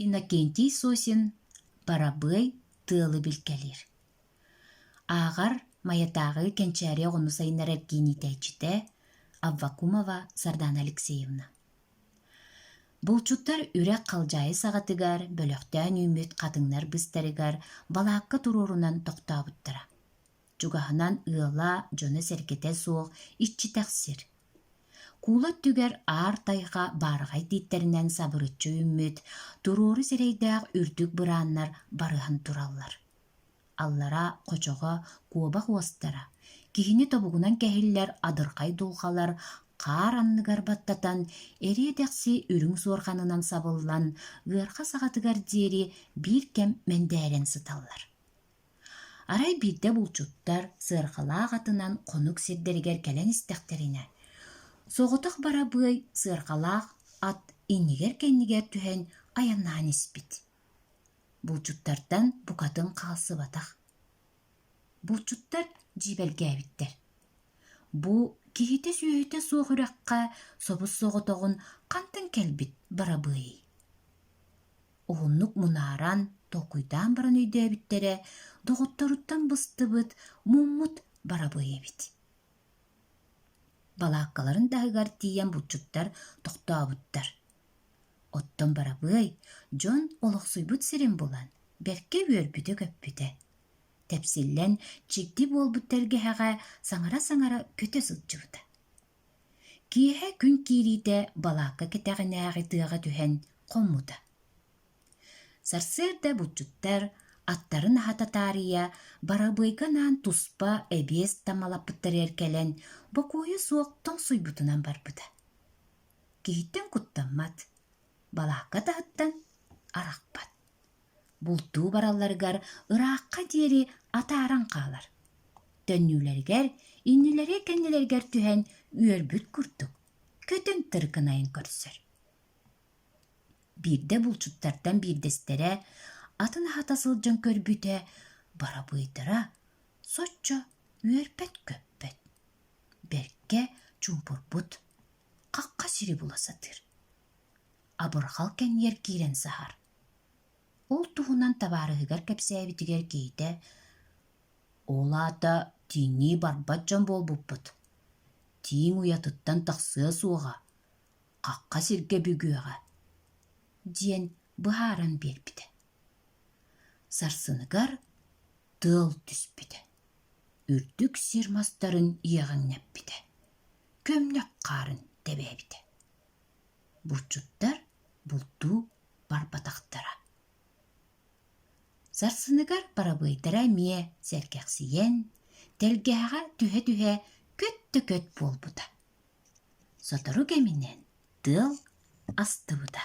Иннокентий Сосин барабый тылы билкелер. Ағар маятағы кенчаре оғыны сайынар әргені тәйчіте Аввакумова Сардана Алексеевна. Бұлчуттар үрек қалжайы сағатыгар, бөліқтен үміт қатыңнар бұстарыгар балаққы тұрурунан тоқтабыттыра. Чугахынан ыла жоны сәркете соқ итчі тәқсір. Кулат түгер ар тайға барғай дейтерінен сабырытчы үміт, тұруры сәрейдәғ үрдік бұраннар барыған тураллар. Аллара қочоға куабақ уастара, кихini тобугунан кәхиллер адырқай дулғалар, қар анныгар баттатан, эредәқсі үрің сорғанынан сабыллан, ғырқа сағатыгар дері бір кәм мәндәрен сыталлар. Арай бірде бұлчуттар сырқалақ атынан қонық сирдергер кәлен істәқтеріне. Соғытық барабый сырқалақ ат иннигер-кеннигер түхен аяннаған іспет. Бұлчуттардан бұқатын қалсы батақ. Бұлчуттар жибелге әбіттер. Бұ кихите сүйейте соғыраққа собыс соғытығын қантын кәлбіт барабый. Оғынлық мұнаран тоқуйдан баран үйді әбіттері доғыттаруттан бұсты бұд мұммұт барабый әбіт. Балаққаларын дағығар тиен бұлчуттар тоқты абыттар. Оттон барабый, жон олықсуйбыт сирен болан, бәрке өрбіді көппіді. Тәпсіллен чекті болбыттарге хаға саңара-саңара көте сылчыбыды. Кейхе күн кейрейді балаққа кетағын ағы тыға түхен қоммуды. Сарсырда бұлчуттар аттарын хататария барабыйганан туспа әбес тамалапыттар еркелен бақойы суық тоңсуйбутынан барбыды. Кейттен құттанмат, балаққа тағыттан арақпат. Бұлту бараларғар ыраққа дері атаран қалар. Төннілергер, иннілері кәннілергер түхен үйербіт күрдік, көтін тұрғынайын көрсір. Бірде бұлчуттардан бірдестері атын хатасыл жын көрбіте барабыйтыра соччо үйерпет көппет. Берке чумпурбут, қаққа сири буласатыр. Абырғал кән ер кейрен сахар. Ол туғынан табарығығар кәпсәбітігер кейді. Олада тиңі барбат жан бол бұппыт. Тиң уятыттан тақсыға суға, қаққа сирге бүгіға. Ден бұхаран бербіді. Сарсыныгар тыл түспіді. Үрдік сирмастарын иеғын нәппіді. Көмнәк қарын дәбәбіді. Бұлчуттар бұлту барбатақтара. Сарсыныгар барабыйтыра мие сәркәқсиен, тәлгәға түхе-түхе көтті-көт болбыда. Сотыру кәмінен тыл асты бұда.